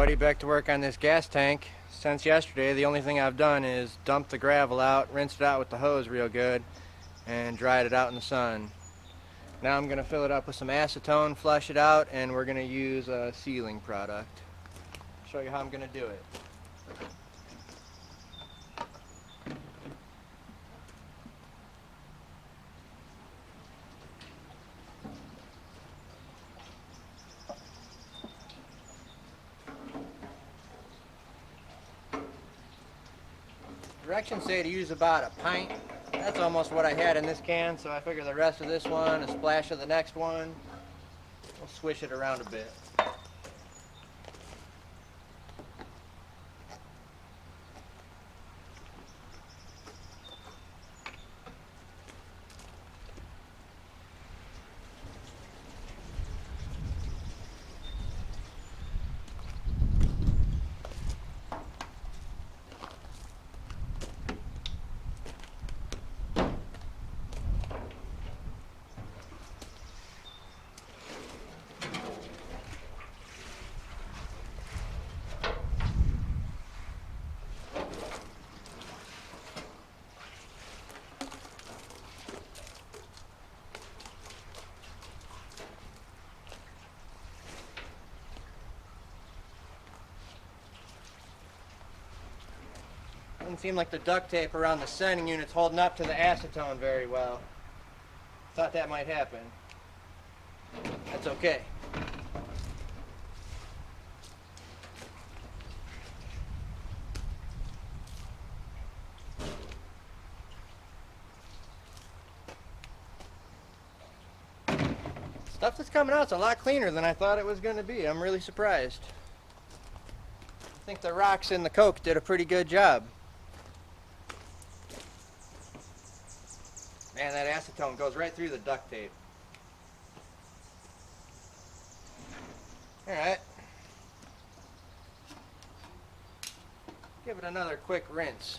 everybody, back to work on this gas tank. Since yesterday, the only thing I've done is dump the gravel out, rinsed it out with the hose real good, and dried it out in the sun. Now I'm going to fill it up with some acetone, flush it out, and we're going to use a sealing product. I'll show you how I'm going to do it. Directions say to use about a pint. That's almost what I had in this can, so I figure the rest of this one, a splash of the next one. We'll swish it around a bit. Doesn't seem like the duct tape around the sending unit's holding up to the acetone very well. Thought that might happen. That's okay. Stuff that's coming out's a lot cleaner than I thought it was going to be. I'm really surprised. I think the rocks in the coke did a pretty good job. Man, that acetone goes right through the duct tape. Alright. Give it another quick rinse.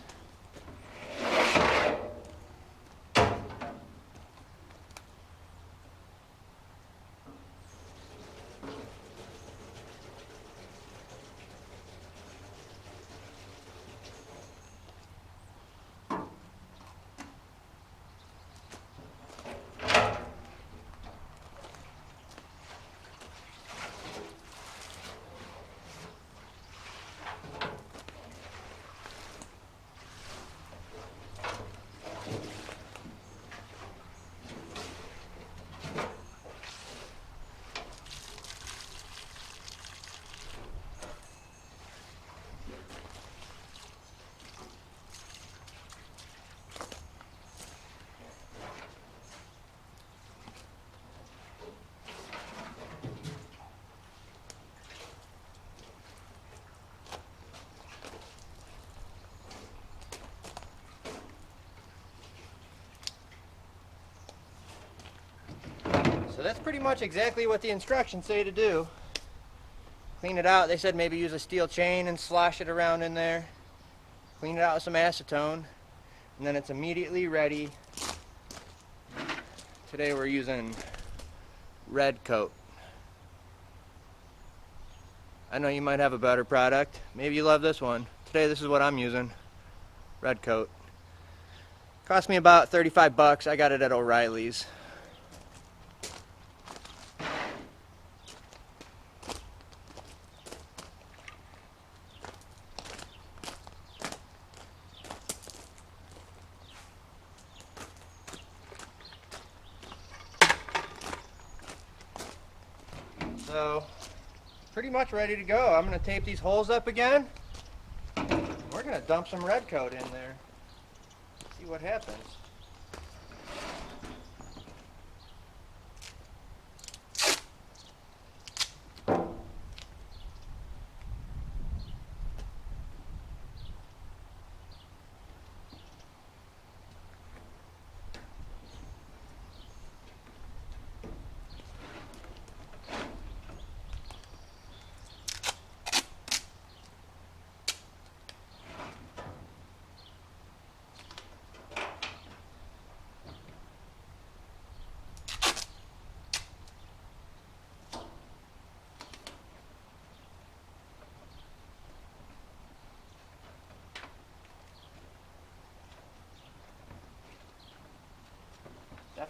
So that's pretty much exactly what the instructions say to do. Clean it out. They said maybe use a steel chain and slosh it around in there. Clean it out with some acetone. And then it's immediately ready. Today we're using red coat. I know you might have a better product. Maybe you love this one. Today this is what I'm using. Red coat. Cost me about 35 bucks. I got it at O'Reilly's. So, pretty much ready to go. I'm going to tape these holes up again. We're going to dump some red coat in there. See what happens.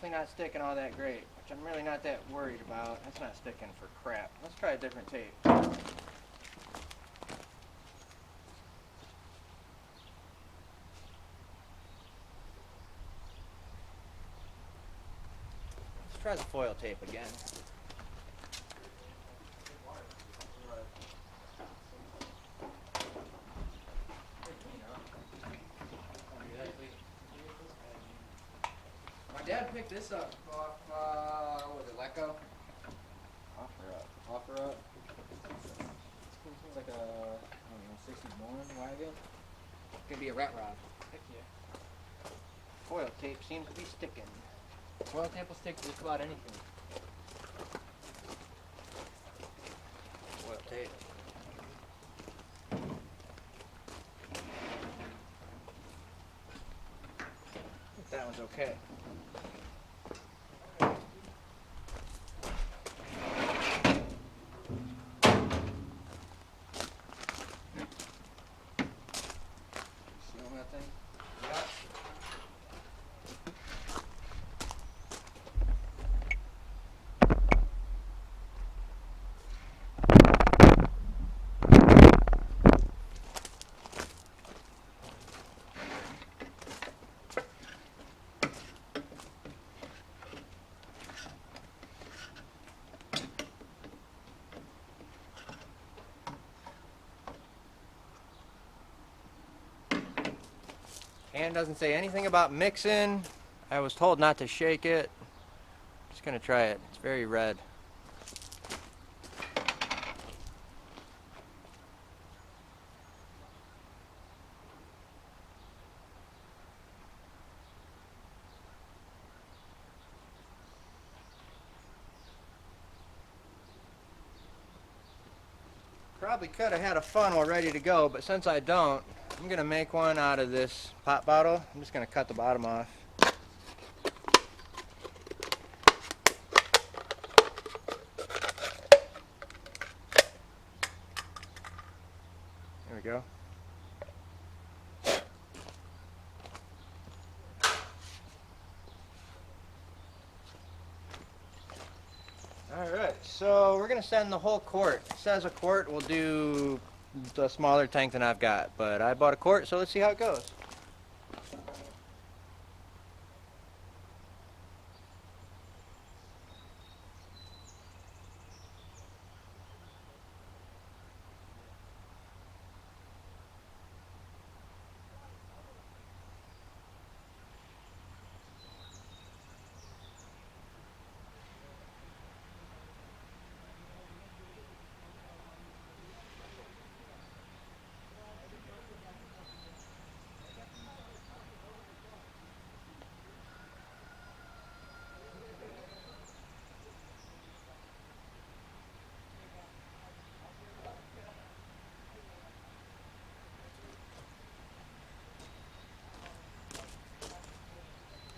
definitely not sticking all that great, which I'm really not that worried about. That's not sticking for crap. Let's try a different tape. Let's try the foil tape again. My dad picked this up off, what was it, Leco? Offer up. It's like a, I don't know, 61 wagon. Could be a rat rod. Heck yeah. Foil tape seems to be sticking. Foil tape will stick to just about anything. Foil tape. I think that one's okay. Can doesn't say anything about mixing. I was told not to shake it. Just gonna try it. It's very red. Probably could have had a funnel ready to go, but since I don't, I'm gonna make one out of this pop bottle. I'm just gonna cut the bottom off. There we go. Alright, so we're gonna send the whole quart. It says a quart will do the smaller tank than I've got, but I bought a quart, so let's see how it goes.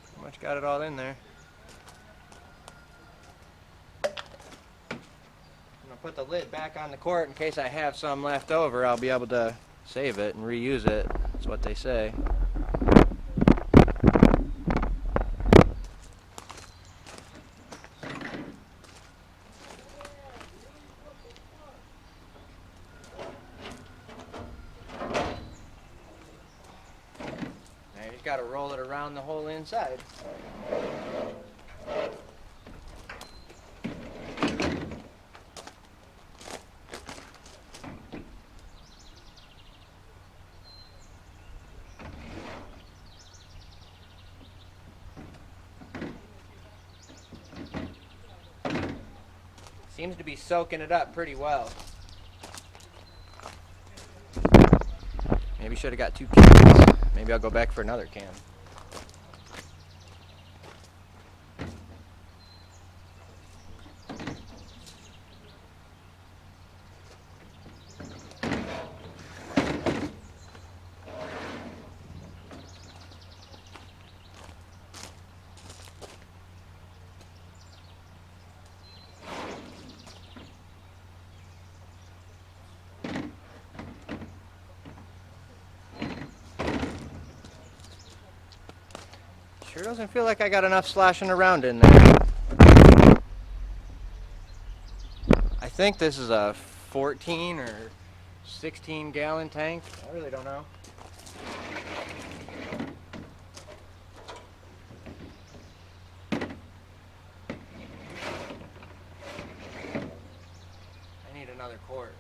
Pretty much got it all in there. I'm gonna put the lid back on the quart in case I have some left over. I'll be able to save it and reuse it. That's what they say. Now you just gotta roll it around the whole inside. Seems to be soaking it up pretty well. Maybe should have got 2 cans. Maybe I'll go back for another can. Sure doesn't feel like I got enough sloshing around in there. I think this is a 14 or 16 gallon tank. I really don't know. I need another quart.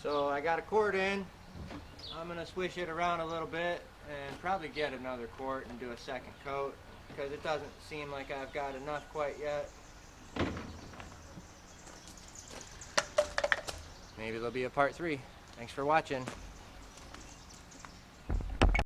So I got a quart in. I'm going to swish it around a little bit and probably get another quart and do a second coat because it doesn't seem like I've got enough quite yet. Maybe there'll be a part 3. Thanks for watching.